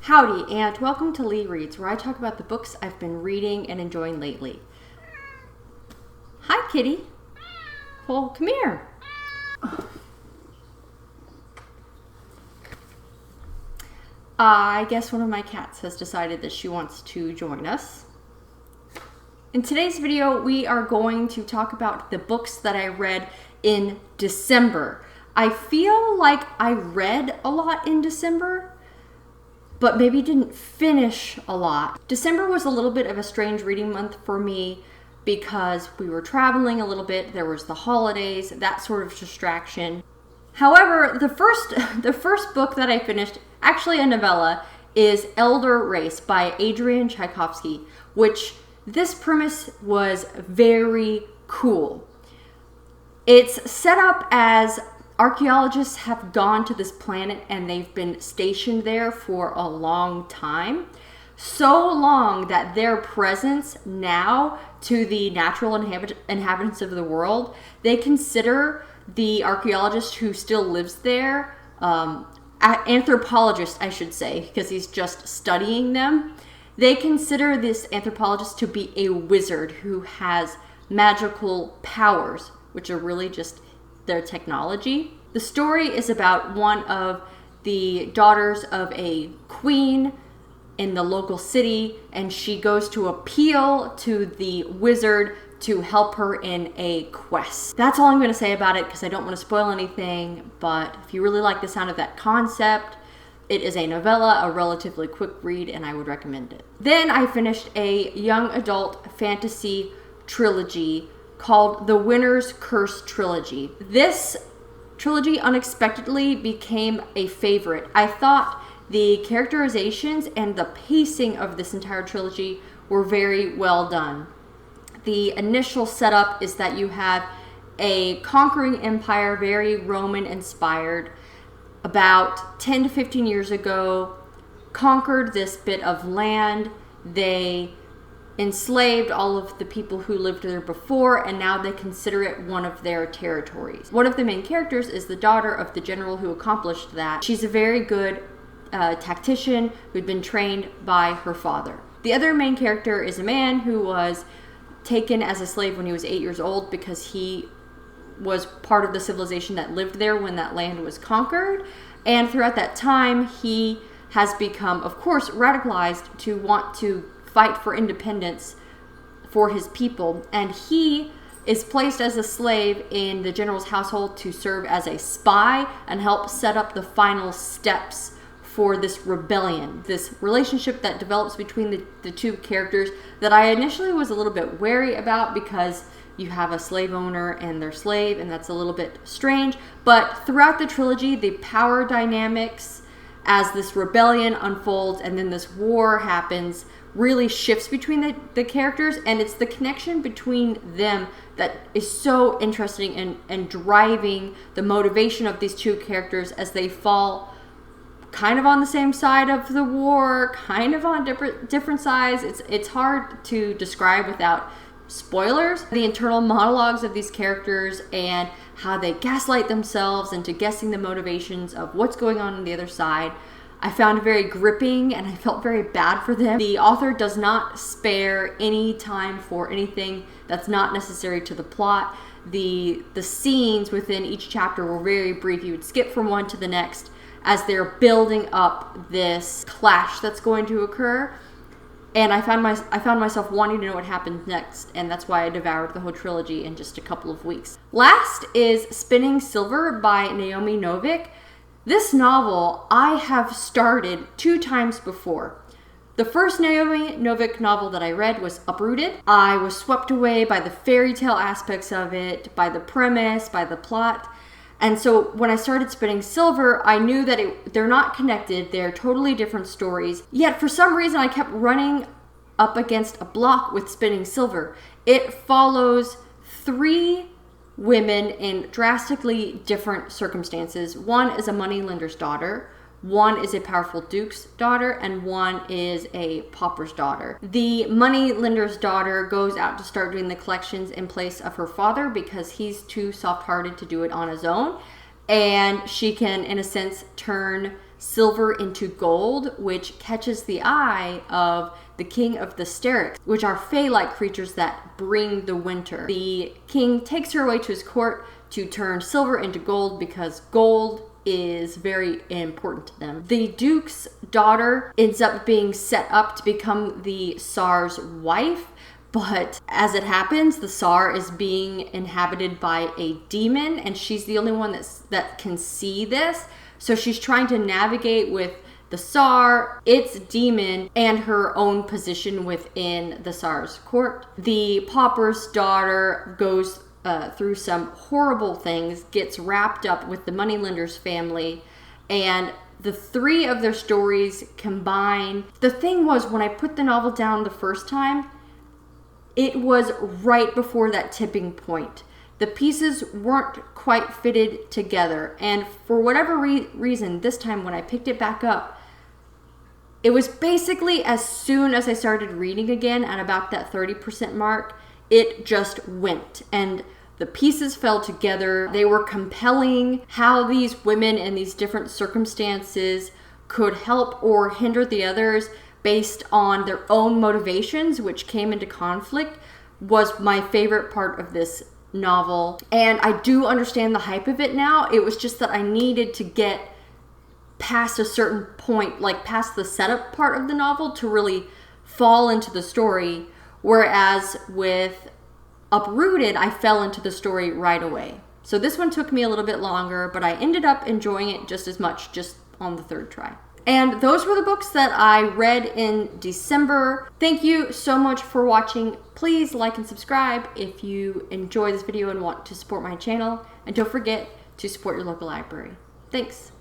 Howdy, and welcome to LeeReads, where I talk about the books I've been reading and enjoying lately. Hi, kitty. Well, come here. I guess one of my cats has decided that she wants to join us. In today's video, we are going to talk about the books that I read in December. I feel like I read a lot in December, but maybe didn't finish a lot. December was a little bit of a strange reading month for me because we were traveling a little bit, there was the holidays, that sort of distraction. However, the first book that I finished, actually a novella, is Elder Race by Adrian Tchaikovsky, which this premise was very cool. It's set up as archaeologists have gone to this planet and they've been stationed there for a long time. So long that their presence now to the natural inhabitants of the world, they consider the archaeologist who still lives there, anthropologist I should say, because he's just studying them. They consider this anthropologist to be a wizard who has magical powers, which are really just their technology. The story is about one of the daughters of a queen in the local city, and she goes to appeal to the wizard to help her in a quest. That's all I'm going to say about it because I don't want to spoil anything, but if you really like the sound of that concept, it is a novella, a relatively quick read, and I would recommend it. Then I finished a young adult fantasy trilogy called The Winner's Curse Trilogy. This trilogy unexpectedly became a favorite. I thought the characterizations and the pacing of this entire trilogy were very well done. The initial setup is that you have a conquering empire, very Roman inspired, about 10 to 15 years ago, conquered this bit of land. They enslaved all of the people who lived there before, and now they consider it one of their territories. One of the main characters is the daughter of the general who accomplished that. She's a very good tactician who'd been trained by her father. The other main character is a man who was taken as a slave when he was 8 years old because he was part of the civilization that lived there when that land was conquered. And throughout that time, he has become, of course, radicalized to want to fight for independence for his people, and he is placed as a slave in the general's household to serve as a spy and help set up the final steps for this rebellion, this relationship that develops between the two characters that I initially was a little bit wary about because you have a slave owner and their slave, and that's a little bit strange. But throughout the trilogy, the power dynamics as this rebellion unfolds and then this war happens really shifts between the characters, and it's the connection between them that is so interesting and driving the motivation of these two characters as they fall kind of on the same side of the war, kind of on different sides. It's hard to describe without spoilers. The internal monologues of these characters and how they gaslight themselves into guessing the motivations of what's going on the other side, I found very gripping, and I felt very bad for them. The author does not spare any time for anything that's not necessary to the plot. The scenes within each chapter were very brief. You would skip from one to the next as they're building up this clash that's going to occur. And I found myself wanting to know what happens next, and that's why I devoured the whole trilogy in just a couple of weeks. Last is Spinning Silver by Naomi Novik. This novel I have started 2 times before. The first Naomi Novik novel that I read was Uprooted. I was swept away by the fairy tale aspects of it, by the premise, by the plot. And so when I started Spinning Silver, I knew that they're not connected. They're totally different stories. Yet for some reason, I kept running up against a block with Spinning Silver. It follows 3 women in drastically different circumstances. One is a moneylender's daughter, one is a powerful duke's daughter, and one is a pauper's daughter. The moneylender's daughter goes out to start doing the collections in place of her father because he's too soft-hearted to do it on his own, and she can, in a sense, turn silver into gold, which catches the eye of the king of the Styrics, which are fae-like creatures that bring the winter. The king takes her away to his court to turn silver into gold because gold is very important to them. The duke's daughter ends up being set up to become the Tsar's wife, but as it happens, the Tsar is being inhabited by a demon, and she's the only one that can see this. So she's trying to navigate with the Tsar, its demon, and her own position within the Tsar's court. The pauper's daughter goes through some horrible things, gets wrapped up with the moneylender's family, and the three of their stories combine. The thing was, when I put the novel down the first time, it was right before that tipping point. The pieces weren't quite fitted together, and for whatever reason, this time when I picked it back up, it was basically as soon as I started reading again at about that 30% mark, it just went, and the pieces fell together. They were compelling. How these women in these different circumstances could help or hinder the others based on their own motivations, which came into conflict, was my favorite part of this novel. And I do understand the hype of it now. It was just that I needed to get past a certain point, like past the setup part of the novel, to really fall into the story. Whereas with Uprooted, I fell into the story right away. So this one took me a little bit longer, but I ended up enjoying it just as much, just on the third try. And those were the books that I read in December. Thank you so much for watching. Please like and subscribe if you enjoy this video and want to support my channel. And don't forget to support your local library. Thanks.